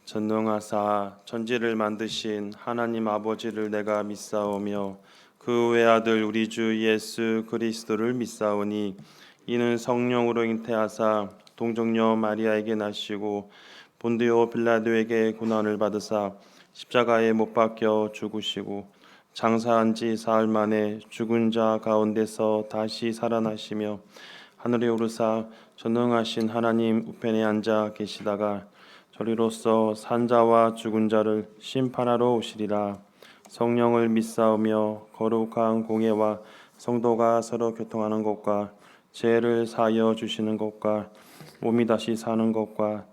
전능하사 천지를 만드신 하나님 아버지를 내가 믿사오며 그 외아들 우리 주 예수 그리스도를 믿사오니 이는 성령으로 잉태하사 동정녀 마리아에게 나시고 본디오 빌라도에게 고난을 받으사 십자가에 못 박혀 죽으시고 장사한 지 사흘 만에 죽은 자 가운데서 다시 살아나시며 하늘에 오르사 전능하신 하나님 우편에 앉아 계시다가 저리로서 산 자와 죽은 자를 심판하러 오시리라. 성령을 믿사오며 거룩한 공예와 성도가 서로 교통하는 것과 죄를 사하여 주시는 것과 몸이 다시 사는 것과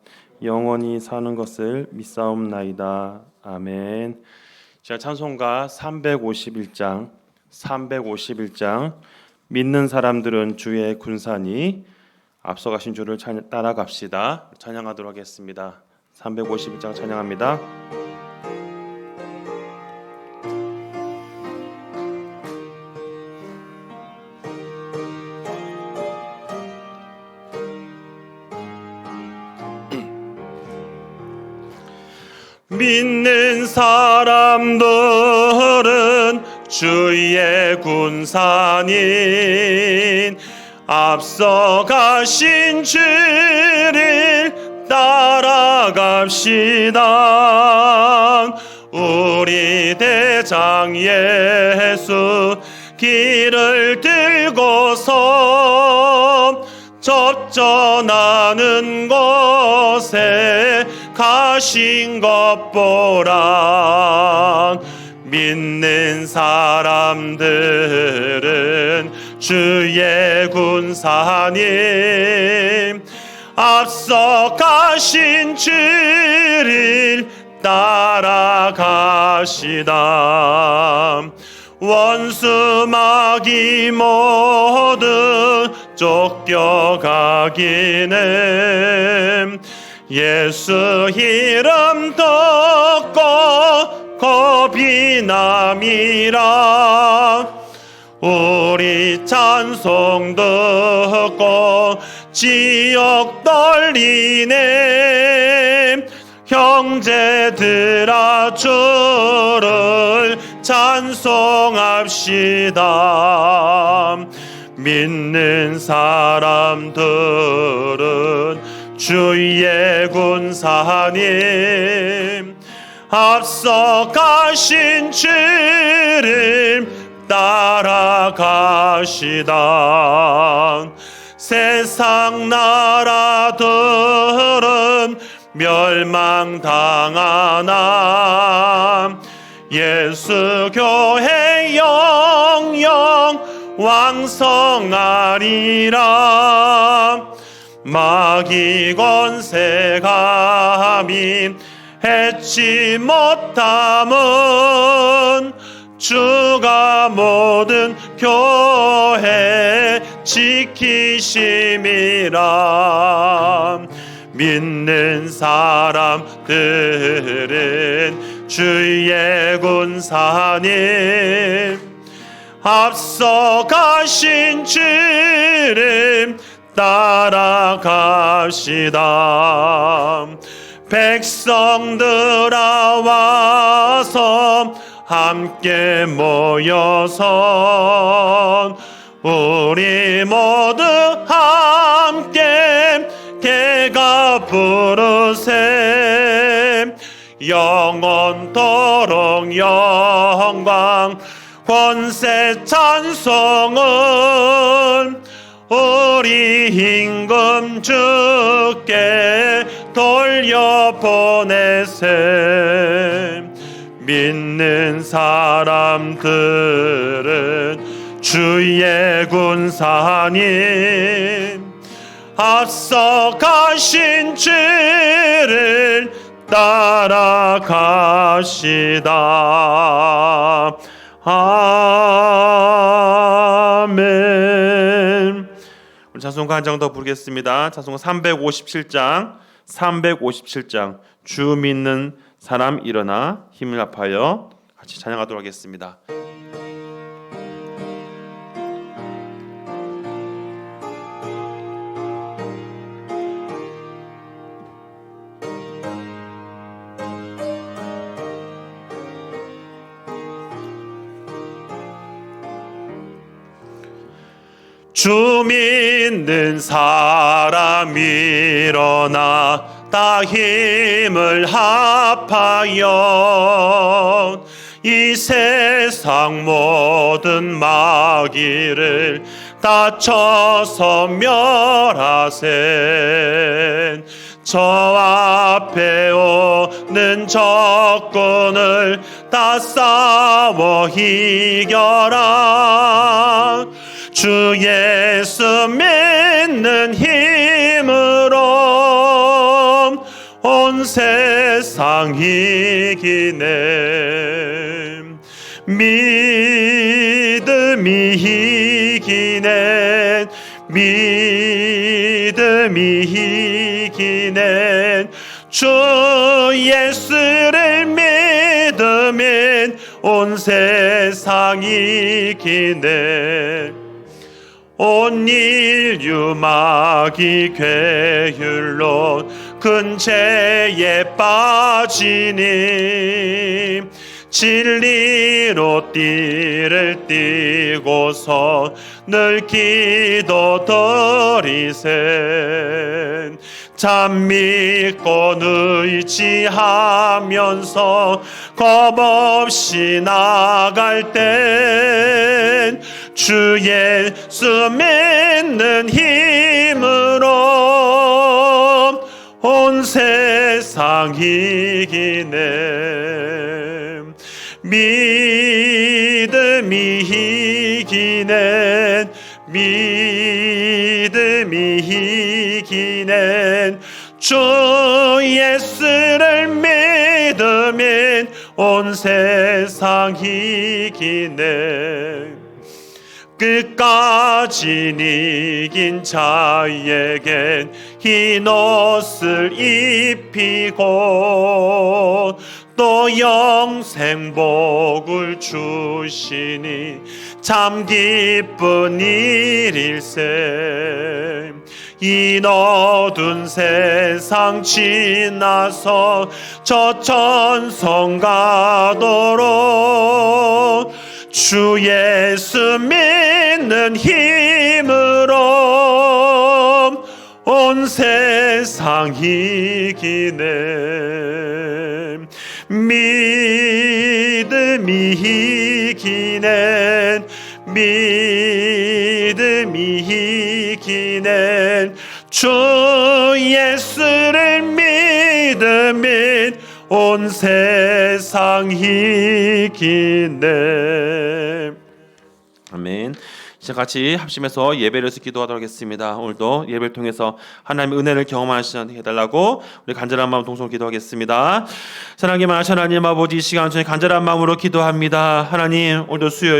영원히 사는 것을 믿사옵나이다. 아멘. 자, 찬송가 351장 믿는 사람들은 주의 군사니 앞서가신 주를 따라갑시다. 찬양하도록 하겠습니다. 351장 찬양합니다. 믿는 사람들은 주의 군사닌 앞서가신 주를 따라갑시다. 우리 대장 예수 길을 들고서 접전하는 곳에 가신 것 보라. 믿는 사람들은 주의 군사님 앞서 가신 주를 따라가시다. 원수 마귀 모두 쫓겨가기는 예수 이름 듣고 겁이 남이라. 우리 찬송 듣고 지옥 떨리네. 형제들아 주를 찬송합시다. 믿는 사람들은 주의 군사님 앞서 가신 주를 따라가시다. 세상 나라들은 멸망당하나 예수 교회 영영 왕성하리라. 마귀 권세 감히 해치 못함은 주가 모든 교회 지키심이라. 믿는 사람들은 주의 군사님 앞서 가신 주를 따라갑시다. 백성들아 와서 함께 모여서 우리 모두 함께 개가 부르세. 영원토록 영광 권세 찬송은 우리 임금 주께 돌려보내세. 믿는 사람들은 주의 군사님 앞서 가신 주를 따라가시다. 아멘. 우리 찬송가 한 장 더 부르겠습니다. 찬송가 357장 주 믿는 사람 일어나 힘을 합하여 같이 찬양하도록 하겠습니다. 주 믿는 사람 일어나 다 힘을 합하여 이 세상 모든 마귀를 다 쳐서 멸하세. 저 앞에 오는 적군을 다 싸워 이겨라. 주 예수 믿는 힘으로 온 세상 이기네. 믿음이 이기네. 믿음이 이기네. 주 예수를 믿으면 온 세상 이기네. 온 인류 마귀 괴율로 큰 죄에 빠지니 진리로 띠를 띠고서 늘 기도 드리세. 참 믿고 의지하면서 겁없이 나갈 땐 주 예수 믿는 힘으로 온 세상 이기네. 믿음이 이기네. 믿음이 이기네. 주 예수를 믿으면 온 세상 이기네. 끝까지 이긴 자에겐 흰 옷을 입히고 또 영생복을 주시니 참 기쁜 일일세. 이 어두운 세상 지나서 저 천성 가도록 주 예수 믿는 힘으로 온 세상 이기네. 믿음이 이기네. 믿음이 이기네. 주 예수를 믿으면 온 세상 이기네. 아멘. 이제 같이 합심해서 예배를 해서 기도하도록 하겠습니다. 오늘도 예배를 통해서 하나님의 은혜를 경험하는 시간 해달라고 우리 간절한 마음 동성으로 기도하겠습니다. 사랑하게 많으신 하나님 아버지, 이 시간 저희 간절한 마음으로 기도합니다. 하나님, 오늘도 수요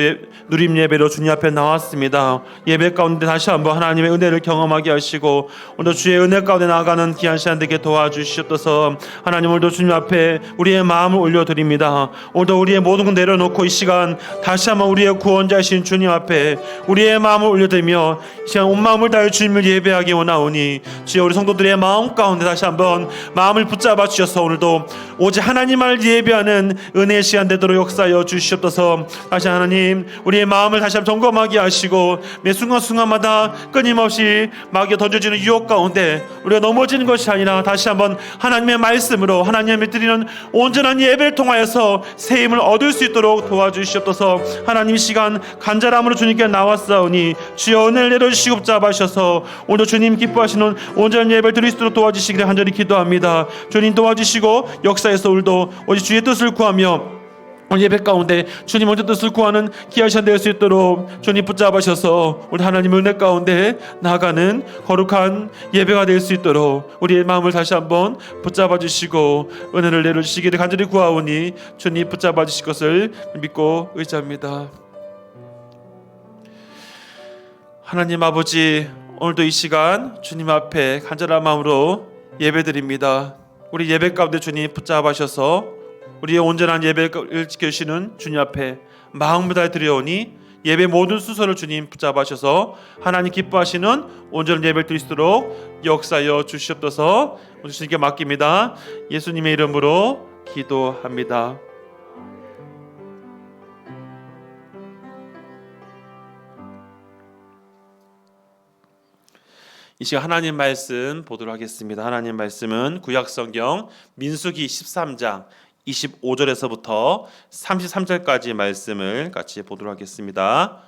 누림 예배로 주님 앞에 나왔습니다. 예배 가운데 다시 한번 하나님의 은혜를 경험하게 하시고 오늘도 주의 은혜 가운데 나아가는 귀한 시간 되게 도와주시옵소서. 하나님, 오늘도 주님 앞에 우리의 마음을 올려드립니다. 오늘도 우리의 모든 것 내려놓고 이 시간 다시 한번 우리의 구원자이신 주님 앞에 우리의 마음을 올려드리며 이 시간 온 마음을 다해 주님을 예배하기 원하오니 주여 우리 성도들의 마음 가운데 다시 한번 마음을 붙잡아 주셔서 오늘도 오직 하나님을 예배하는 은혜의 시간 되도록 역사하여 주시옵소서. 다시 하나님, 우리의 마음을 다시 한번 점검하게 하시고 매 순간순간마다 끊임없이 마귀가 던져지는 유혹 가운데 우리가 넘어지는 것이 아니라 다시 한번 하나님의 말씀으로 하나님의 드리는 온전한 예배를 통하여서 새 힘을 얻을 수 있도록 도와주시옵소서. 하나님, 이 시간 간절함으로 주님께 나왔사오니 주여 은혜를 내려주시고 붙잡으셔서 오늘 주님 기뻐하시는 온전한 예배를 드릴 수 있도록 도와주시기를 간절히 기도합니다. 주님 도와주시고 역사에서 오늘도 오직 주의 뜻을 구하며 오늘 예배 가운데 주님 먼저 뜻을 구하는 귀한 시간 될 수 있도록 주님 붙잡으셔서 우리 하나님의 은혜 가운데 나아가는 거룩한 예배가 될 수 있도록 우리의 마음을 다시 한번 붙잡아 주시고 은혜를 내려주시기를 간절히 구하오니 주님 붙잡아 주실 것을 믿고 의지합니다. 하나님 아버지, 오늘도 이 시간 주님 앞에 간절한 마음으로 예배드립니다. 우리 예배 가운데 주님 붙잡으셔서 우리의 온전한 예배를 지켜주시는 주님 앞에 마음을 다해 드려오니 예배 모든 순서를 주님 붙잡으셔서 하나님 기뻐하시는 온전한 예배를 드릴 수 있도록 역사하여 주시옵소서. 오늘 주님께 맡깁니다. 예수님의 이름으로 기도합니다. 이 시간 하나님 말씀 보도록 하겠습니다. 하나님 말씀은 구약성경 민수기 13장 25절에서부터 33절까지 말씀을 같이 보도록 하겠습니다.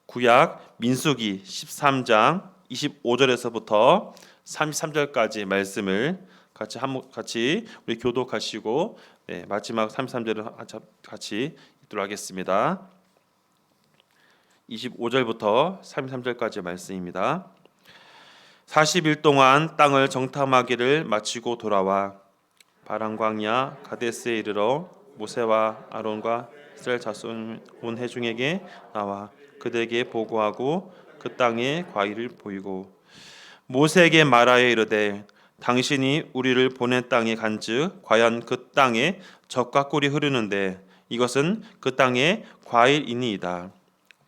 구약 민수기 13장 25절에서부터 33절까지 말씀을 같이 우리 교독하시고 마지막 33절을 같이 읽도록 하겠습니다. 25절부터 33절까지 말씀입니다. 40일 동안 땅을 정탐하기를 마치고 돌아와 바란 광야 가데스에 이르러 모세와 아론과 이스라엘 자손 온 회중에게 나와 그들에게 보고하고 그 땅의 과일을 보이고 모세에게 말하여 이르되 당신이 우리를 보낸 땅에 간즉 과연 그 땅에 젖과 꿀이 흐르는데 이것은 그 땅의 과일이니이다.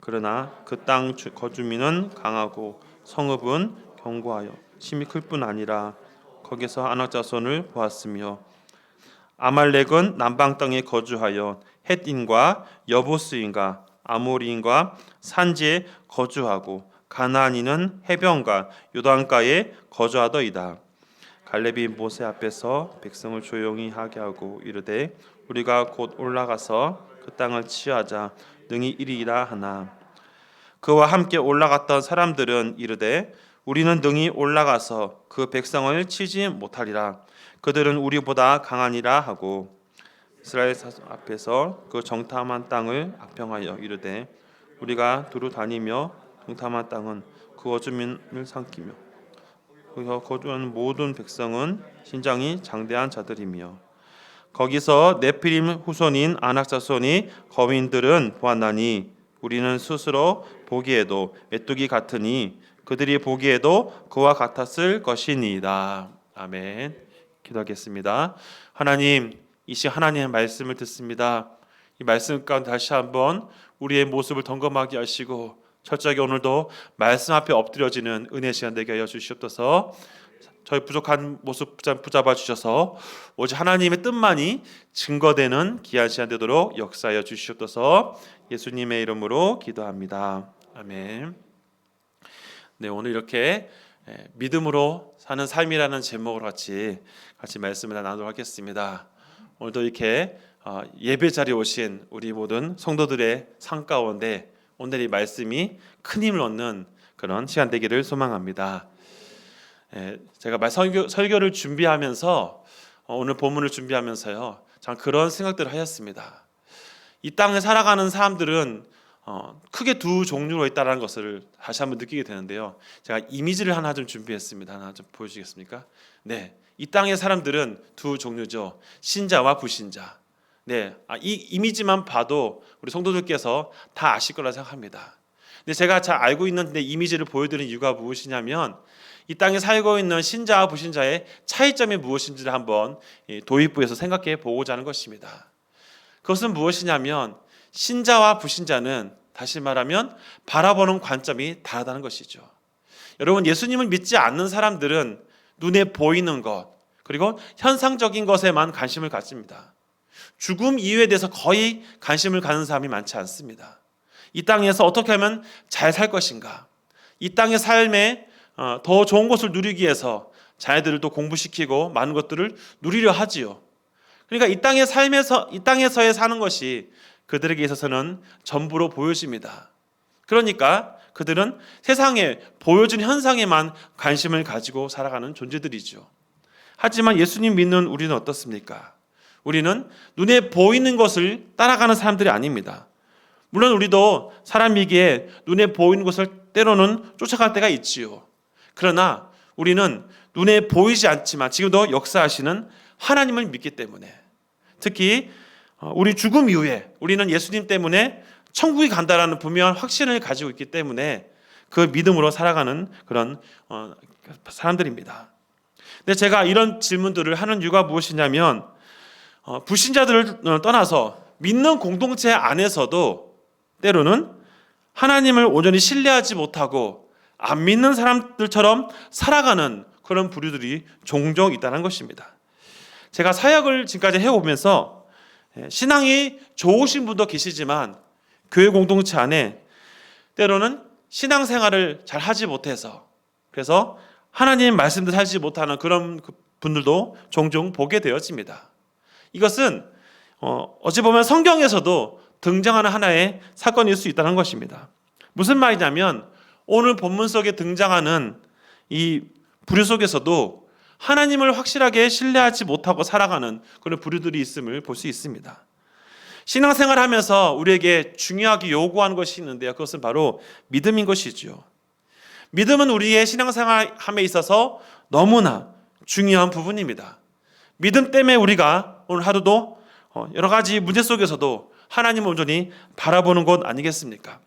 그러나 그 땅 거주민은 강하고 성읍은 견고하여 심히 클 뿐 아니라 거기서 아낙 자손을 보았으며 아말렉은 남방 땅에 거주하여 헷인과 여부스인과 아모리인과 산지에 거주하고 가나안인은 해변과 요단가에 거주하더이다. 갈렙이 모세 앞에서 백성을 조용히 하게 하고 이르되 우리가 곧 올라가서 그 땅을 치하자 능히 이리이라 하나 그와 함께 올라갔던 사람들은 이르되 우리는 능히 올라가서 그 백성을 치지 못하리라. 그들은 우리보다 강하니라 하고 이스라엘 앞에서 그 정탐한 땅을 악평하여 이르되 우리가 두루 다니며 정탐한 땅은 그 거주민을 삼키며 거기서 거주하는 모든 백성은 신장이 장대한 자들이며 거기서 네피림 후손인 아낙 자손이 거민들은 보았나니 우리는 스스로 보기에도 메뚜기 같으니 그들이 보기에도 그와 같았을 것이니이다. 아멘. 기도하겠습니다. 하나님, 이 시간 하나님의 말씀을 듣습니다. 이 말씀 가운데 다시 한번 우리의 모습을 점검하게 하시고 철저하게 오늘도 말씀 앞에 엎드려지는 은혜 시간 되게 하여 주시옵소서. 저희 부족한 모습 붙잡아 주셔서 오직 하나님의 뜻만이 증거되는 귀한 시간 되도록 역사하여 주시옵소서. 예수님의 이름으로 기도합니다. 아멘. 네, 오늘 이렇게 믿음으로 사는 삶이라는 제목으로 같이 말씀을 나누도록 하겠습니다. 오늘도 이렇게 예배 자리에 오신 우리 모든 성도들의 삶 가운데 오늘 이 말씀이 큰 힘을 얻는 그런 시간 되기를 소망합니다. 제가 설교를 준비하면서 오늘 본문을 준비하면서요, 참 그런 생각들을 하였습니다. 이 땅에 살아가는 사람들은 크게 두 종류로 있다는 것을 다시 한번 느끼게 되는데요. 제가 이미지를 하나 좀 준비했습니다. 하나 좀 보여주시겠습니까? 네, 이 땅의 사람들은 두 종류죠. 신자와 불신자. 네, 이 이미지만 봐도 우리 성도들께서 다 아실 거라 생각합니다. 근데 제가 잘 알고 있는 이미지를 보여드리는 이유가 무엇이냐면 이 땅에 살고 있는 신자와 불신자의 차이점이 무엇인지를 한번 도입부에서 생각해 보고자 하는 것입니다. 그것은 무엇이냐면 신자와 불신자는 다시 말하면 바라보는 관점이 다르다는 것이죠. 여러분, 예수님을 믿지 않는 사람들은 눈에 보이는 것 그리고 현상적인 것에만 관심을 갖습니다. 죽음 이유에 대해서 거의 관심을 갖는 사람이 많지 않습니다. 이 땅에서 어떻게 하면 잘 살 것인가, 이 땅의 삶에 더 좋은 것을 누리기 위해서 자녀들도 공부시키고 많은 것들을 누리려 하지요. 그러니까 이 땅에서의 사는 것이 그들에게 있어서는 전부로 보여집니다. 그러니까 그들은 세상에 보여준 현상에만 관심을 가지고 살아가는 존재들이죠. 하지만 예수님 믿는 우리는 어떻습니까? 우리는 눈에 보이는 것을 따라가는 사람들이 아닙니다. 물론 우리도 사람이기에 눈에 보이는 것을 때로는 쫓아갈 때가 있지요. 그러나 우리는 눈에 보이지 않지만 지금도 역사하시는 하나님을 믿기 때문에, 특히 우리 죽음 이후에 우리는 예수님 때문에 천국에 간다라는 분명한 확신을 가지고 있기 때문에 그 믿음으로 살아가는 그런 사람들입니다. 근데 제가 이런 질문들을 하는 이유가 무엇이냐면 불신자들을 떠나서 믿는 공동체 안에서도 때로는 하나님을 온전히 신뢰하지 못하고 안 믿는 사람들처럼 살아가는 그런 부류들이 종종 있다는 것입니다. 제가 사역을 지금까지 해오면서 신앙이 좋으신 분도 계시지만 교회 공동체 안에 때로는 신앙생활을 잘 하지 못해서, 그래서 하나님 말씀대로 살지 못하는 그런 분들도 종종 보게 되어집니다. 이것은 어찌 보면 성경에서도 등장하는 하나의 사건일 수 있다는 것입니다. 무슨 말이냐면 오늘 본문 속에 등장하는 이 부류 속에서도 하나님을 확실하게 신뢰하지 못하고 살아가는 그런 부류들이 있음을 볼 수 있습니다. 신앙생활을 하면서 우리에게 중요하게 요구하는 것이 있는데요. 그것은 바로 믿음인 것이죠. 믿음은 우리의 신앙생활함에 있어서 너무나 중요한 부분입니다. 믿음 때문에 우리가 오늘 하루도 여러 가지 문제 속에서도 하나님을 온전히 바라보는 것 아니겠습니까?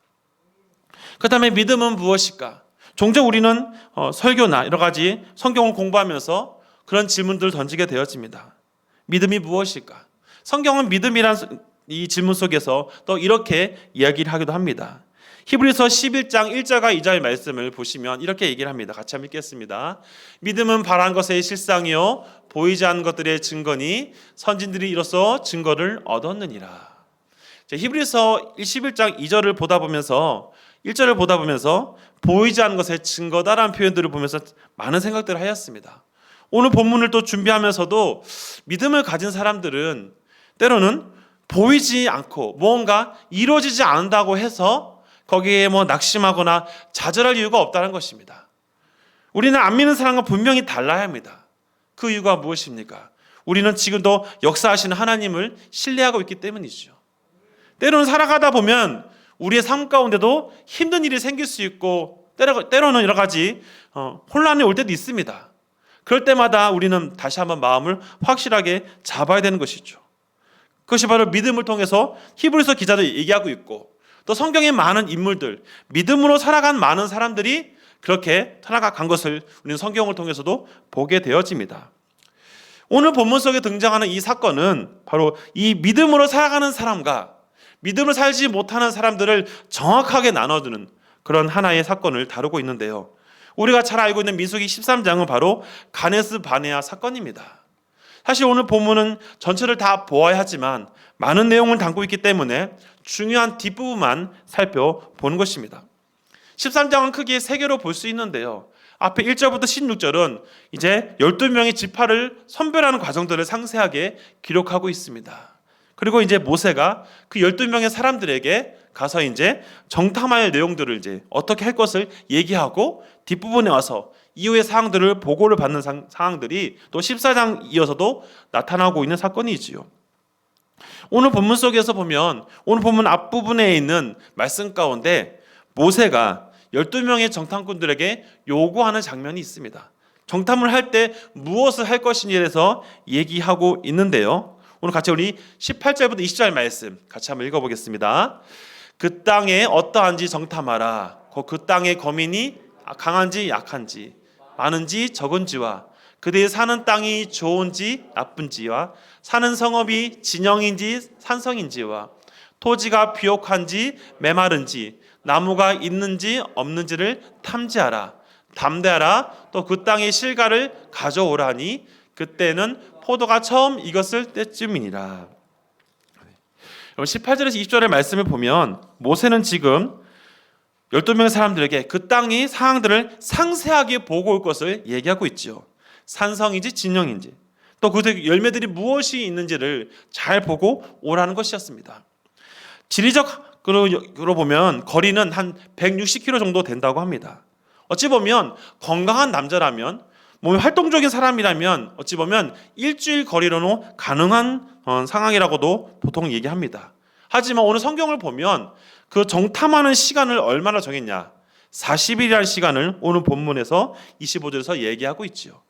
그렇다면 믿음은 무엇일까? 종종 우리는 설교나 여러 가지 성경을 공부하면서 그런 질문들을 던지게 되어집니다. 믿음이 무엇일까? 성경은 믿음이란 이 질문 속에서 또 이렇게 이야기를 하기도 합니다. 히브리서 11장 1절과 2절 말씀을 보시면 이렇게 얘기를 합니다. 같이 한번 읽겠습니다. 믿음은 바라는 것의 실상이요 보이지 않는 것들의 증거니 선진들이 이로써 증거를 얻었느니라. 히브리서 11장 2절을 보다 보면서 1절을 보다 보면서 보이지 않는 것의 증거다라는 표현들을 보면서 많은 생각들을 하였습니다. 오늘 본문을 또 준비하면서도 믿음을 가진 사람들은 때로는 보이지 않고 무언가 이루어지지 않는다고 해서 거기에 낙심하거나 좌절할 이유가 없다는 것입니다. 우리는 안 믿는 사람과 분명히 달라야 합니다. 그 이유가 무엇입니까? 우리는 지금도 역사하시는 하나님을 신뢰하고 있기 때문이죠. 때로는 살아가다 보면 우리의 삶 가운데도 힘든 일이 생길 수 있고 때로는 여러 가지 혼란이 올 때도 있습니다. 그럴 때마다 우리는 다시 한번 마음을 확실하게 잡아야 되는 것이죠. 그것이 바로 믿음을 통해서 히브리서 기자도 얘기하고 있고 또 성경의 많은 인물들, 믿음으로 살아간 많은 사람들이 그렇게 살아간 것을 우리는 성경을 통해서도 보게 되어집니다. 오늘 본문 속에 등장하는 이 사건은 바로 이 믿음으로 살아가는 사람과 믿음을 살지 못하는 사람들을 정확하게 나눠주는 그런 하나의 사건을 다루고 있는데요. 우리가 잘 알고 있는 민수기 13장은 바로 가네스 바네아 사건입니다. 사실 오늘 본문은 전체를 다 보아야 하지만 많은 내용을 담고 있기 때문에 중요한 뒷부분만 살펴보는 것입니다. 13장은 크게 세 개로 볼 수 있는데요. 앞에 1절부터 16절은 이제 12명의 지파를 선별하는 과정들을 상세하게 기록하고 있습니다. 그리고 이제 모세가 그 12명의 사람들에게 가서 이제 정탐할 내용들을 이제 어떻게 할 것을 얘기하고 뒷부분에 와서 이후의 사항들을 보고를 받는 상황들이 또 14장 이어서도 나타나고 있는 사건이지요. 오늘 본문 속에서 보면 오늘 본문 앞부분에 있는 말씀 가운데 모세가 12명의 정탐꾼들에게 요구하는 장면이 있습니다. 정탐을 할 때 무엇을 할 것인지에 대해서 얘기하고 있는데요. 오늘 같이 우리 18절부터 20절 말씀 같이 한번 읽어보겠습니다. 그 땅에 어떠한지 정탐하라. 그 땅의 거민이 강한지 약한지 많은지 적은지와 그들이 사는 땅이 좋은지 나쁜지와 사는 성읍이 진영인지 산성인지와 토지가 비옥한지 메마른지 나무가 있는지 없는지를 탐지하라. 담대하라. 또 그 땅의 실과를 가져오라니 그때는 포도가 처음 익었을 때쯤이니라. 18절에서 20절의 말씀을 보면 모세는 지금 12명의 사람들에게 그 땅의 상황들을 상세하게 보고 올 것을 얘기하고 있죠. 산성인지 진영인지 또 그 열매들이 무엇이 있는지를 잘 보고 오라는 것이었습니다. 지리적으로 보면 거리는 한 160km 정도 된다고 합니다. 어찌 보면 건강한 남자라면 몸이 활동적인 사람이라면 어찌 보면 일주일 거리로는 가능한 상황이라고도 보통 얘기합니다. 하지만 오늘 성경을 보면 그 정탐하는 시간을 얼마나 정했냐? 40일이라는 시간을 오늘 본문에서 25절에서 얘기하고 있죠.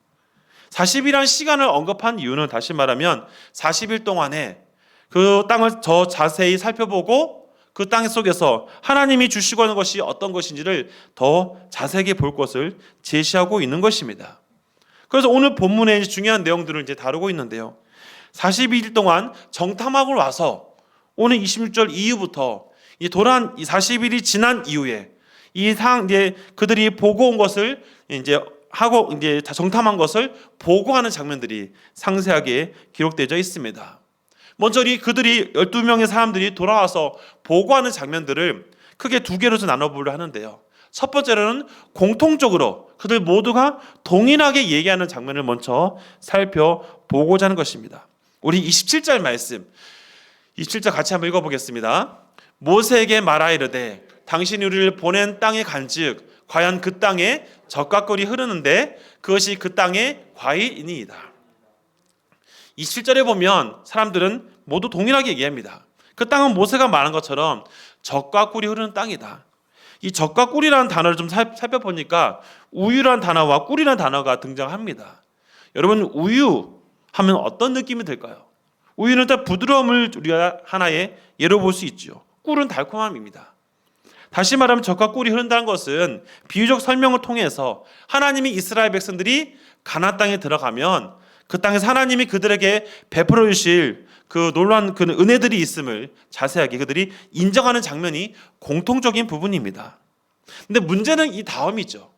40일이라는 시간을 언급한 이유는 다시 말하면 40일 동안에 그 땅을 더 자세히 살펴보고 그 땅 속에서 하나님이 주시고 하는 것이 어떤 것인지를 더 자세하게 볼 것을 제시하고 있는 것입니다. 그래서 오늘 본문에 중요한 내용들을 이제 다루고 있는데요. 42일 동안 정탐하고 와서 오늘 26절 이후부터 이 돌아온 40일이 지난 이후에 이 상황 이제 그들이 보고 온 것을 이제 하고 이제 정탐한 것을 보고하는 장면들이 상세하게 기록되어 있습니다. 먼저 그들이 12명의 사람들이 돌아와서 보고하는 장면들을 크게 두 개로 나눠보려 하는데요. 첫 번째로는 공통적으로 그들 모두가 동일하게 얘기하는 장면을 먼저 살펴보고자 하는 것입니다. 우리 27절 말씀, 27절 같이 한번 읽어보겠습니다. 모세에게 말하이르되 당신이 우리를 보낸 땅에 간즉 과연 그 땅에 젖과 꿀이 흐르는데 그것이 그 땅의 과일이니이다. 27절에 보면 사람들은 모두 동일하게 얘기합니다. 그 땅은 모세가 말한 것처럼 젖과 꿀이 흐르는 땅이다. 이 젖과 꿀이라는 단어를 좀 살펴보니까 우유라는 단어와 꿀이라는 단어가 등장합니다. 여러분, 우유 하면 어떤 느낌이 들까요? 우유는 일단 부드러움을 우리가 하나의 예로 볼 수 있죠. 꿀은 달콤함입니다. 다시 말하면 젖과 꿀이 흐른다는 것은 비유적 설명을 통해서 하나님이 이스라엘 백성들이 가나안 땅에 들어가면 그 땅에서 하나님이 그들에게 베풀어 주실 그 놀라운 그 은혜들이 있음을 자세하게 그들이 인정하는 장면이 공통적인 부분입니다. 근데 문제는 이 다음이죠.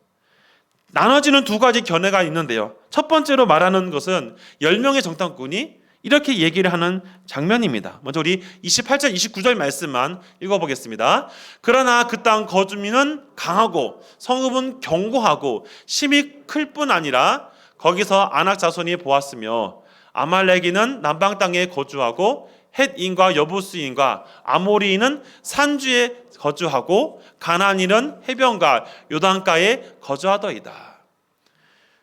나눠지는 두 가지 견해가 있는데요. 첫 번째로 말하는 것은 10명의 정탐꾼이 이렇게 얘기를 하는 장면입니다. 먼저 우리 28절, 29절 말씀만 읽어보겠습니다. 그러나 그 땅 거주민은 강하고 성읍은 견고하고 심이 클 뿐 아니라 거기서 아낙 자손이 보았으며 아말렉인은 남방 땅에 거주하고 헷인과 여부스인과 아모리인은 산주에 거주하고 가나안인은 해변가 요단가에 거주하더이다.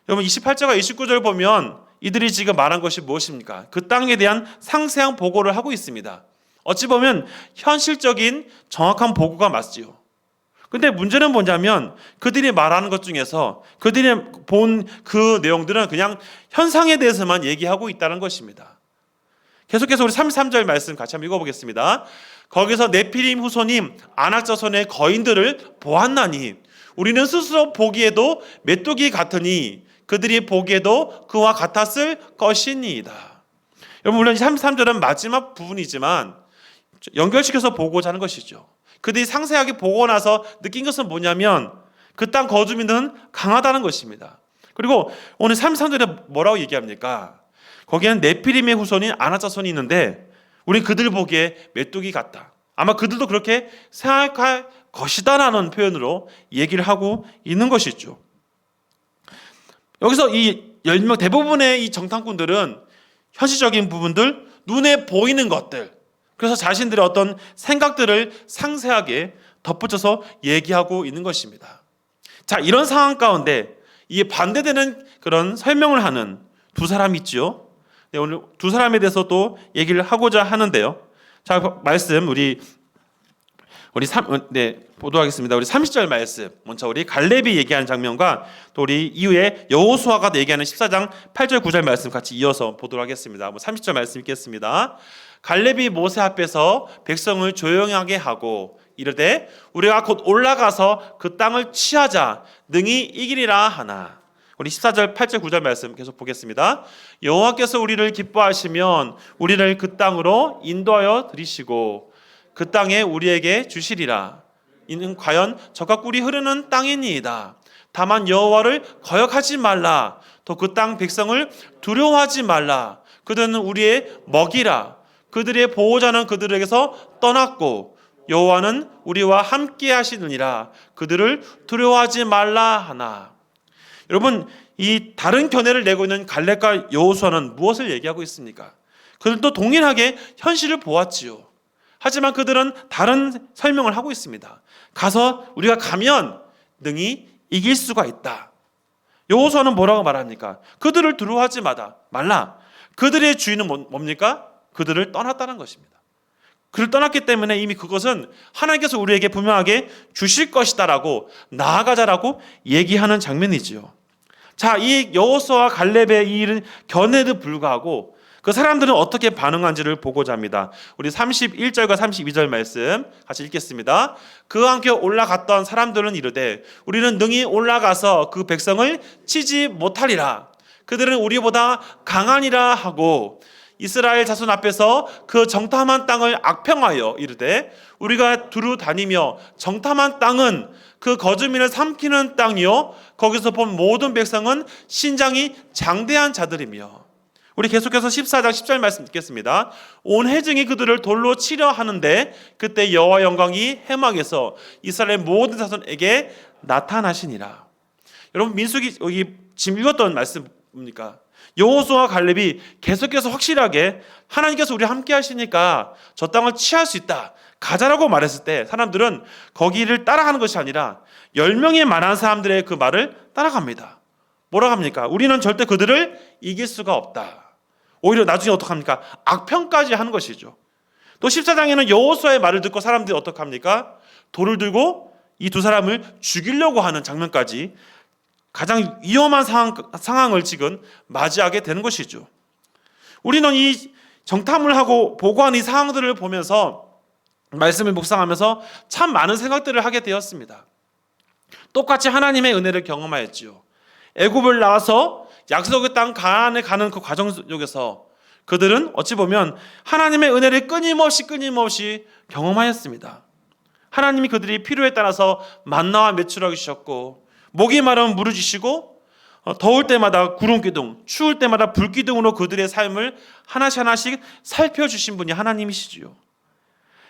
여러분 28절과 29절 보면 이들이 지금 말한 것이 무엇입니까? 그 땅에 대한 상세한 보고를 하고 있습니다. 어찌 보면 현실적인 정확한 보고가 맞지요. 근데 문제는 뭐냐면 그들이 말하는 것 중에서 그들이 본 그 내용들은 그냥 현상에 대해서만 얘기하고 있다는 것입니다. 계속해서 우리 33절 말씀 같이 한번 읽어보겠습니다. 거기서 네피림 후손인 아낙 자손의 거인들을 보았나니 우리는 스스로 보기에도 메뚜기 같으니 그들이 보기에도 그와 같았을 것이니이다. 여러분 물론 33절은 마지막 부분이지만 연결시켜서 보고자 하는 것이죠. 그들이 상세하게 보고 나서 느낀 것은 뭐냐면 그 땅 거주민들은 강하다는 것입니다. 그리고 오늘 33절에 뭐라고 얘기합니까? 거기에는 네피림의 후손인 아낙 자손이 있는데 우리 그들 보기에 메뚜기 같다. 아마 그들도 그렇게 생각할 것이다라는 표현으로 얘기를 하고 있는 것이죠. 여기서 이 10명 대부분의 이 정탐꾼들은 현실적인 부분들, 눈에 보이는 것들, 그래서 자신들의 어떤 생각들을 상세하게 덧붙여서 얘기하고 있는 것입니다. 자, 이런 상황 가운데 이에 반대되는 그런 설명을 하는 두 사람이 있죠. 네, 오늘 두 사람에 대해서 또 얘기를 하고자 하는데요. 자, 말씀 보도하겠습니다. 우리 30절 말씀. 먼저 우리 갈렙이 얘기하는 장면과 또 우리 이후에 여호수아가 얘기하는 14장 8절 9절 말씀 같이 이어서 보도록 하겠습니다. 30절 말씀 읽겠습니다. 갈렙이 모세 앞에서 백성을 조용하게 하고 이르되 우리가 곧 올라가서 그 땅을 취하자 능히 이기리라 하나. 우리 14절 8절 9절 말씀 계속 보겠습니다. 여호와께서 우리를 기뻐하시면 우리를 그 땅으로 인도하여 들이시고 그 땅에 우리에게 주시리라. 이는 과연 젖과 꿀이 흐르는 땅이니이다. 다만 여호와를 거역하지 말라. 또 그 땅 백성을 두려워하지 말라. 그들은 우리의 먹이라. 그들의 보호자는 그들에게서 떠났고 여호와는 우리와 함께 하시느니라. 그들을 두려워하지 말라 하나. 여러분, 이 다른 견해를 내고 있는 갈렙과 여호수아는 무엇을 얘기하고 있습니까? 그들도 동일하게 현실을 보았지요. 하지만 그들은 다른 설명을 하고 있습니다. 가서 우리가 가면 능히 이길 수가 있다. 여호수아는 뭐라고 말합니까? 그들을 두려워하지 말라. 그들의 주인은 뭡니까? 그들을 떠났다는 것입니다. 그를 떠났기 때문에 이미 그것은 하나님께서 우리에게 분명하게 주실 것이다라고 나아가자라고 얘기하는 장면이지요. 자, 이 여호수아와 갈렙의 이 견해에도 불구하고 그 사람들은 어떻게 반응한지를 보고자 합니다. 우리 31절과 32절 말씀 같이 읽겠습니다. 그와 함께 올라갔던 사람들은 이르되 우리는 능히 올라가서 그 백성을 치지 못하리라. 그들은 우리보다 강하니라 하고 이스라엘 자손 앞에서 그 정탐한 땅을 악평하여 이르되 우리가 두루 다니며 정탐한 땅은 그 거주민을 삼키는 땅이요 거기서 본 모든 백성은 신장이 장대한 자들이며. 우리 계속해서 14장 10절 말씀 듣겠습니다. 온 회중이 그들을 돌로 치려 하는데 그때 여호와 영광이 해막에서 이스라엘 모든 자손에게 나타나시니라. 여러분 민수기 여기 지금 읽었던 말씀 뭡니까? 여호수아와 갈렙이 계속해서 확실하게 하나님께서 우리 함께 하시니까 저 땅을 취할 수 있다, 가자라고 말했을 때 사람들은 거기를 따라가는 것이 아니라 10명의 말한 사람들의 그 말을 따라갑니다. 뭐라고 합니까? 우리는 절대 그들을 이길 수가 없다. 오히려 나중에 어떡합니까? 악평까지 하는 것이죠. 또 14장에는 여호수아의 말을 듣고 사람들이 어떡합니까? 돌을 들고 이 두 사람을 죽이려고 하는 장면까지 가장 위험한 상황을 지금 맞이하게 되는 것이죠. 우리는 이 정탐을 하고 보고한 이 상황들을 보면서 말씀을 묵상하면서 참 많은 생각들을 하게 되었습니다. 똑같이 하나님의 은혜를 경험하였지요. 애굽을 나와서 약속의 땅 가나안에 가는 그 과정 속에서 그들은 어찌 보면 하나님의 은혜를 끊임없이 경험하였습니다. 하나님이 그들이 필요에 따라서 만나와 메추라기 주셨고, 목이 마르면 물을 주시고, 더울 때마다 구름 기둥, 추울 때마다 불 기둥으로 그들의 삶을 하나씩 살펴주신 분이 하나님이시지요.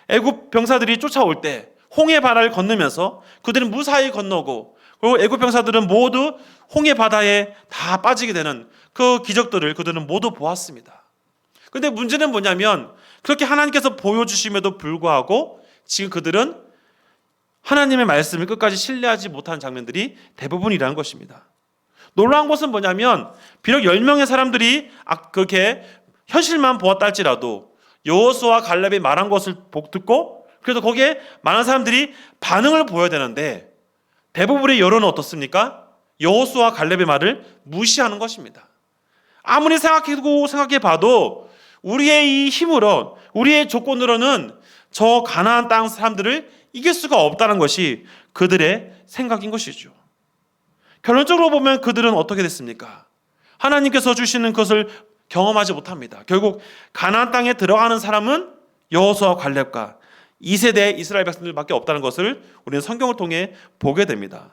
애굽 병사들이 쫓아올 때 홍해 바다를 건너면서 그들은 무사히 건너고, 그리고 애굽 병사들은 모두 홍해 바다에 다 빠지게 되는 그 기적들을 그들은 모두 보았습니다. 그런데 문제는 뭐냐면, 그렇게 하나님께서 보여주심에도 불구하고 지금 그들은 하나님의 말씀을 끝까지 신뢰하지 못하는 장면들이 대부분이라는 것입니다. 놀라운 것은 뭐냐면, 비록 10명의 사람들이 그렇게 현실만 보았다 할지라도 여호수아와 갈렙이 말한 것을 듣고, 그래서 거기에 많은 사람들이 반응을 보여야 되는데 대부분의 여론은 어떻습니까? 여호수아와 갈렙의 말을 무시하는 것입니다. 아무리 생각해 봐도 우리의 이 힘으로, 우리의 조건으로는 저 가나안 땅 사람들을 이길 수가 없다는 것이 그들의 생각인 것이죠. 결론적으로 보면 그들은 어떻게 됐습니까? 하나님께서 주시는 것을 경험하지 못합니다. 결국 가나안 땅에 들어가는 사람은 여호수아와 갈렙과 2세대 이스라엘 백성들밖에 없다는 것을 우리는 성경을 통해 보게 됩니다.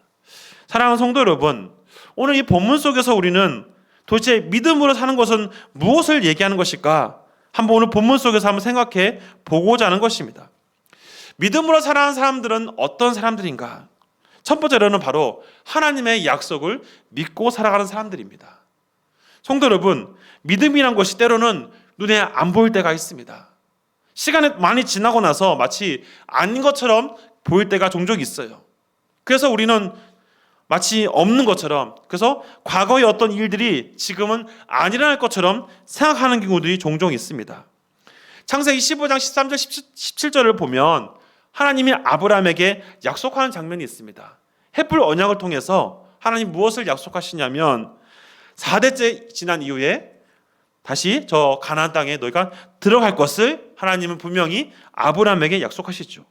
사랑하는 성도 여러분, 오늘 이 본문 속에서 우리는 도대체 믿음으로 사는 것은 무엇을 얘기하는 것일까? 한번 오늘 본문 속에서 한번 생각해 보고자 하는 것입니다. 믿음으로 살아가는 사람들은 어떤 사람들인가? 첫 번째로는 바로 하나님의 약속을 믿고 살아가는 사람들입니다. 성도 여러분, 믿음이란 것이 때로는 눈에 안 보일 때가 있습니다. 시간이 많이 지나고 나서 마치 아닌 것처럼 보일 때가 종종 있어요. 그래서 우리는 마치 없는 것처럼, 그래서 과거의 어떤 일들이 지금은 안 일어날 것처럼 생각하는 경우들이 종종 있습니다. 창세기 15장 13절 17절을 보면 하나님이 아브라함에게 약속하는 장면이 있습니다. 햇불 언약을 통해서 하나님 무엇을 약속하시냐면 4대째 지난 이후에 다시 저 가나안 땅에 너희가 들어갈 것을 하나님은 분명히 아브라함에게 약속하시죠.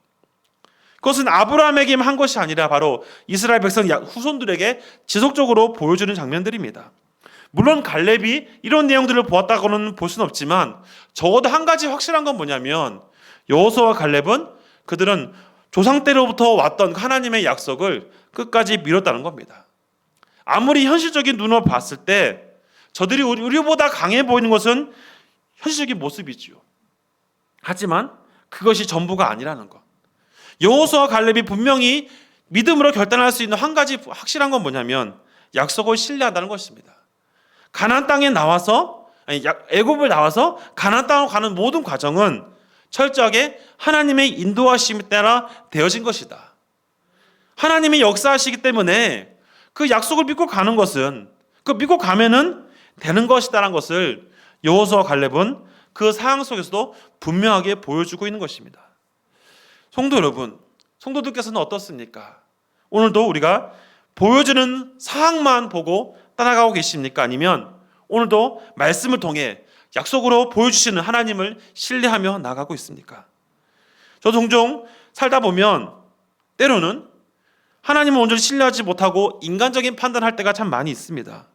그것은 아브라함에게만 한 것이 아니라 바로 이스라엘 백성 후손들에게 지속적으로 보여주는 장면들입니다. 물론 갈렙이 이런 내용들을 보았다고는 볼 수는 없지만 적어도 한 가지 확실한 건 뭐냐면 여호수아와 갈렙은 그들은 조상 때로부터 왔던 하나님의 약속을 끝까지 미뤘다는 겁니다. 아무리 현실적인 눈으로 봤을 때 저들이 우리보다 강해 보이는 것은 현실적인 모습이지요. 하지만 그것이 전부가 아니라는 것. 여호수아와 갈렙이 분명히 믿음으로 결단할 수 있는 한 가지 확실한 건 뭐냐면 약속을 신뢰한다는 것입니다. 가나안 땅에 나와서, 애굽을 나와서 가나안 땅으로 가는 모든 과정은 철저하게 하나님의 인도하심에 따라 되어진 것이다. 하나님이 역사하시기 때문에 그 약속을 믿고 가는 것은, 그 믿고 가면은 되는 것이다라는 것을 여호수아와 갈렙은 그 상황 속에서도 분명하게 보여주고 있는 것입니다. 성도 여러분, 성도들께서는 어떻습니까? 오늘도 우리가 보여주는 상황만 보고 따라가고 계십니까? 아니면 오늘도 말씀을 통해 약속으로 보여주시는 하나님을 신뢰하며 나가고 있습니까? 저도 종종 살다 보면 때로는 하나님을 온전히 신뢰하지 못하고 인간적인 판단할 때가 참 많이 있습니다.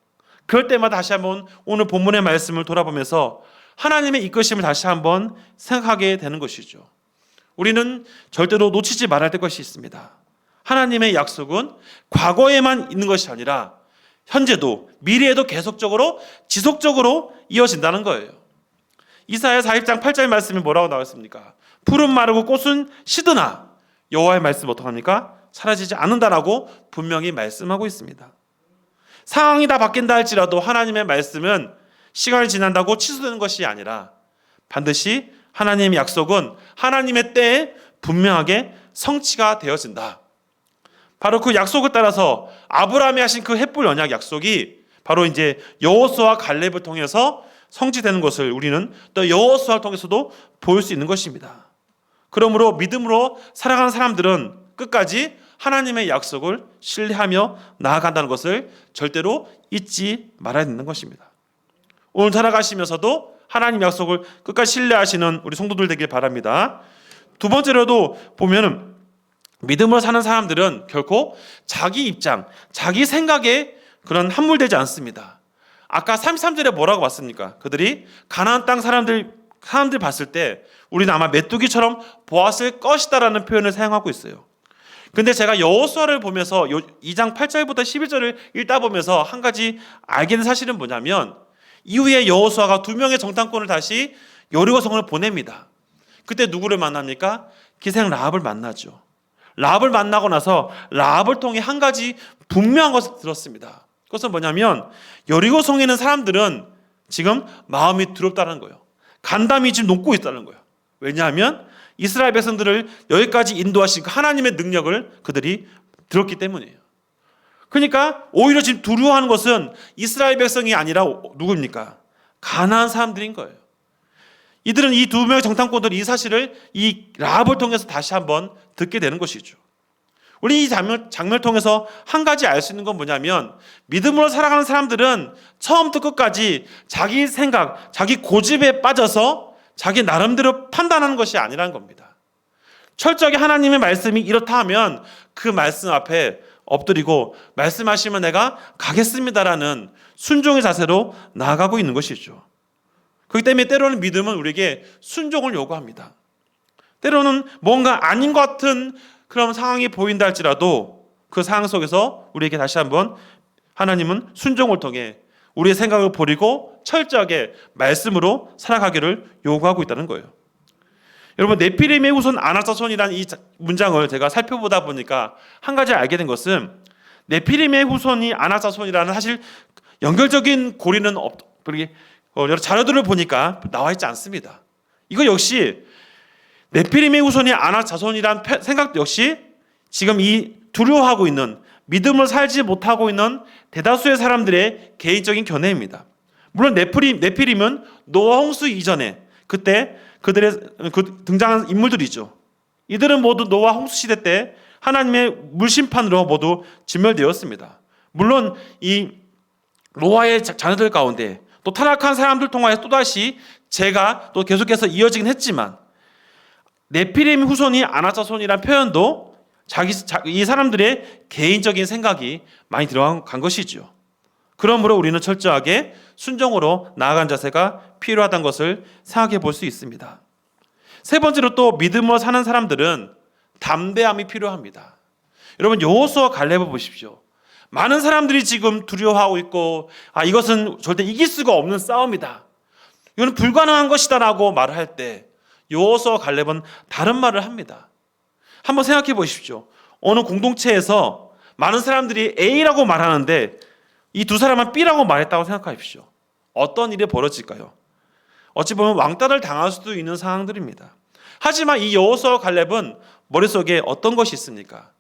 그럴 때마다 다시 한번 오늘 본문의 말씀을 돌아보면서 하나님의 이끄심을 다시 한번 생각하게 되는 것이죠. 우리는 절대로 놓치지 말아야 될 것이 있습니다. 하나님의 약속은 과거에만 있는 것이 아니라 현재도 미래에도 계속적으로 지속적으로 이어진다는 거예요. 이사야 40장 8절 말씀이 뭐라고 나와 있습니까? 풀은 마르고 꽃은 시드나 여호와의 말씀 어떡합니까? 사라지지 않는다라고 분명히 말씀하고 있습니다. 상황이 다 바뀐다 할지라도 하나님의 말씀은 시간이 지난다고 취소되는 것이 아니라 반드시 하나님의 약속은 하나님의 때에 분명하게 성취가 되어진다. 바로 그 약속을 따라서 아브라함이 하신 그 햇불 언약 약속이 바로 이제 여호수아와 갈렙을 통해서 성취되는 것을 우리는 또 여호수아를 통해서도 볼 수 있는 것입니다. 그러므로 믿음으로 살아가는 사람들은 끝까지 하나님의 약속을 신뢰하며 나아간다는 것을 절대로 잊지 말아야 되는 것입니다. 오늘 살아가시면서도 하나님 약속을 끝까지 신뢰하시는 우리 성도들 되길 바랍니다. 두 번째로도 보면은 믿음으로 사는 사람들은 결코 자기 입장, 자기 생각에 그런 함몰되지 않습니다. 아까 33절에 뭐라고 봤습니까? 그들이 가나안 땅 사람들 봤을 때 우리는 아마 메뚜기처럼 보았을 것이다라는 표현을 사용하고 있어요. 근데 제가 여호수아를 보면서 2장 8절부터 11절을 읽다 보면서 한 가지 알게 된 사실은 뭐냐면 이후에 여호수아가 2명의 정탐꾼을 다시 여리고성을 보냅니다. 그때 누구를 만납니까? 기생 라합을 만나죠. 라합을 만나고 나서 라합을 통해 한 가지 분명한 것을 들었습니다. 그것은 뭐냐면 여리고성에 있는 사람들은 지금 마음이 두렵다는 거예요. 간담이 지금 녹고 있다는 거예요. 왜냐하면 이스라엘 백성들을 여기까지 인도하신 하나님의 능력을 그들이 들었기 때문이에요. 그러니까 오히려 지금 두려워하는 것은 이스라엘 백성이 아니라 누구입니까? 가나안 사람들인 거예요. 이들은 이 2명의 정탐꾼들이 이 사실을 이 라합을 통해서 다시 한번 듣게 되는 것이죠. 우리 이 장면을 통해서 한 가지 알 수 있는 건 뭐냐면 믿음으로 살아가는 사람들은 처음부터 끝까지 자기 생각, 자기 고집에 빠져서 자기 나름대로 판단하는 것이 아니라는 겁니다. 철저하게 하나님의 말씀이 이렇다 하면 그 말씀 앞에 엎드리고 말씀하시면 내가 가겠습니다라는 순종의 자세로 나아가고 있는 것이죠. 그렇기 때문에 때로는 믿음은 우리에게 순종을 요구합니다. 때로는 뭔가 아닌 것 같은 그런 상황이 보인다 할지라도 그 상황 속에서 우리에게 다시 한번 하나님은 순종을 통해 우리의 생각을 버리고 철저하게 말씀으로 살아가기를 요구하고 있다는 거예요. 여러분 네피림의 후손 아낙자손이라는 이 문장을 제가 살펴보다 보니까 한 가지 알게 된 것은 네피림의 후손이 아낙자손이라는 사실 연결적인 고리는 여러 자료들을 보니까 나와 있지 않습니다. 이거 역시 네피림의 후손이 아낙 자손이란 생각 역시 지금 이 두려워하고 있는 믿음을 살지 못하고 있는 대다수의 사람들의 개인적인 견해입니다. 물론 네피림은 노아 홍수 이전에 그때 그들의 등장한 인물들이죠. 이들은 모두 노아 홍수 시대 때 하나님의 물심판으로 모두 진멸되었습니다. 물론 이 노아의 자녀들 가운데 또 타락한 사람들 통하여 또다시 죄가 또 계속해서 이어지긴 했지만 네피림 후손이 아낙자손이라는 표현도 이 사람들의 개인적인 생각이 많이 들어간 것이죠. 그러므로 우리는 철저하게 순종으로 나아간 자세가 필요하다는 것을 생각해 볼 수 있습니다. 세 번째로 또 믿음으로 사는 사람들은 담대함이 필요합니다. 여러분 여호수아 갈렙을 보십시오. 많은 사람들이 지금 두려워하고 있고 이것은 절대 이길 수가 없는 싸움이다. 이건 불가능한 것이다라고 말할 때 여호수아 갈렙은 다른 말을 합니다. 한번 생각해 보십시오. 어느 공동체에서 많은 사람들이 A라고 말하는데 이 두 사람은 B라고 말했다고 생각하십시오. 어떤 일이 벌어질까요? 어찌 보면 왕따를 당할 수도 있는 상황들입니다. 하지만 이 여호수아 갈렙은 머릿속에 어떤 것이 있습니까?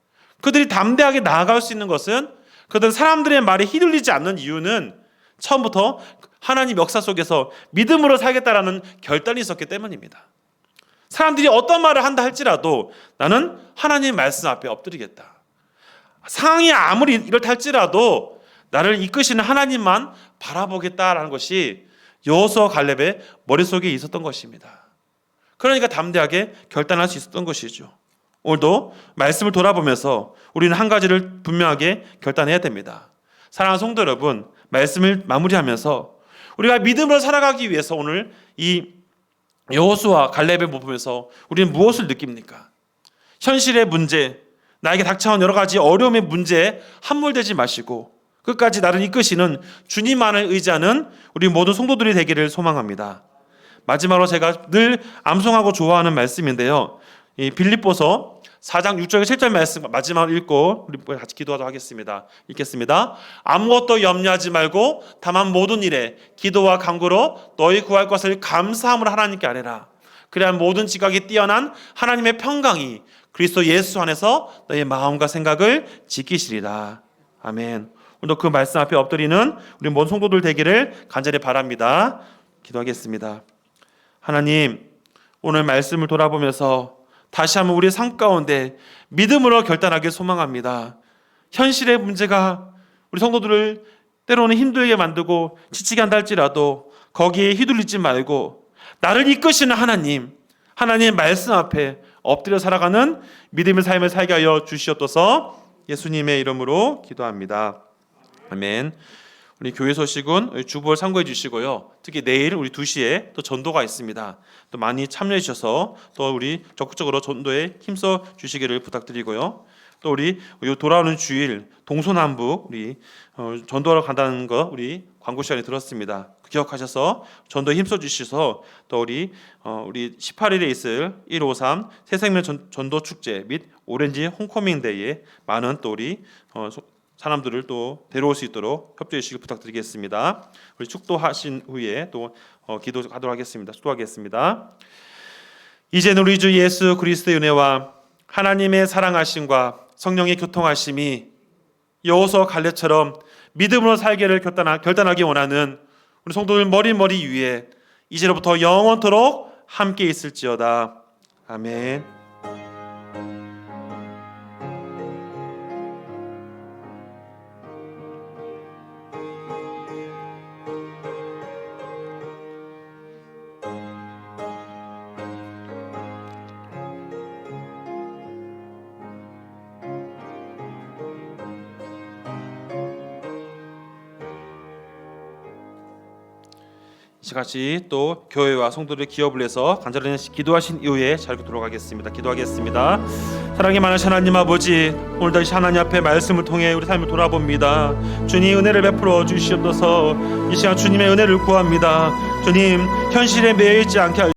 그들이 담대하게 나아갈 수 있는 것은 그들은 사람들의 말에 휘둘리지 않는 이유는 처음부터 하나님 역사 속에서 믿음으로 살겠다라는 결단이 있었기 때문입니다. 사람들이 어떤 말을 한다 할지라도 나는 하나님의 말씀 앞에 엎드리겠다. 상황이 아무리 이렇다 할지라도 나를 이끄시는 하나님만 바라보겠다라는 것이 여호수아 갈렙의 머릿속에 있었던 것입니다. 그러니까 담대하게 결단할 수 있었던 것이죠. 오늘도 말씀을 돌아보면서 우리는 한 가지를 분명하게 결단해야 됩니다. 사랑하는 성도 여러분, 말씀을 마무리하면서 우리가 믿음으로 살아가기 위해서 오늘 이 여호수아 갈렙을 보면서 우리는 무엇을 느낍니까? 현실의 문제, 나에게 닥쳐온 여러 가지 어려움의 문제에 함몰되지 마시고 끝까지 나를 이끄시는 주님만을 의지하는 우리 모든 성도들이 되기를 소망합니다. 마지막으로 제가 늘 암송하고 좋아하는 말씀인데요. 이 빌립보서 4장 6절 7절 말씀 마지막으로 읽고 우리 같이 기도하도록 하겠습니다. 읽겠습니다. 아무것도 염려하지 말고 다만 모든 일에 기도와 간구로 너희 구할 것을 감사함으로 하나님께 아뢰라. 그래야 모든 지각이 뛰어난 하나님의 평강이 그리스도 예수 안에서 너희 마음과 생각을 지키시리라. 아멘. 오늘도 그 말씀 앞에 엎드리는 우리 모든 성도들 되기를 간절히 바랍니다. 기도하겠습니다. 하나님, 오늘 말씀을 돌아보면서 다시 한번 우리의 삶 가운데 믿음으로 결단하길 소망합니다. 현실의 문제가 우리 성도들을 때로는 힘들게 만들고 지치게 한다 할지라도 거기에 휘둘리지 말고 나를 이끄시는 하나님, 하나님의 말씀 앞에 엎드려 살아가는 믿음의 삶을 살게 하여 주시옵소서. 예수님의 이름으로 기도합니다. 아멘. 우리 교회 소식은 주보를 참고해 주시고요. 특히 내일 우리 2시에 또 전도가 있습니다. 또 많이 참여해 주셔서 또 우리 적극적으로 전도에 힘써 주시기를 부탁드리고요. 또 우리 돌아오는 주일 동서남북 우리 전도하러 간다는 거 우리 광고 시간에 들었습니다. 기억하셔서 전도에 힘써 주셔서 또 우리 18일에 있을 153 새생명 전도 축제 및 오렌지 홈커밍 데이에 많은 또 우리 사람들을 또 데려올 수 있도록 협조해 주시길 부탁드리겠습니다. 우리 축도하신 후에 또 기도하도록 하겠습니다. 축도하겠습니다. 이제는 우리 주 예수 그리스도의 은혜와 하나님의 사랑하심과 성령의 교통하심이 여호수아 갈렙처럼 믿음으로 살기를 결단하기 원하는 우리 성도들 머리 위에 이제로부터 영원토록 함께 있을지어다. 아멘. 같이 또 교회와 성도들의 기업을 위해서 간절히 기도하신 이후에 자리로 돌아가겠습니다. 기도하겠습니다. 사랑이 많으신 하나님 아버지, 오늘 다시 하나님 앞에 말씀을 통해 우리 삶을 돌아봅니다. 주님 은혜를 베풀어 주시옵소서. 이 시간 주님의 은혜를 구합니다. 주님 현실에 매여 있지 않게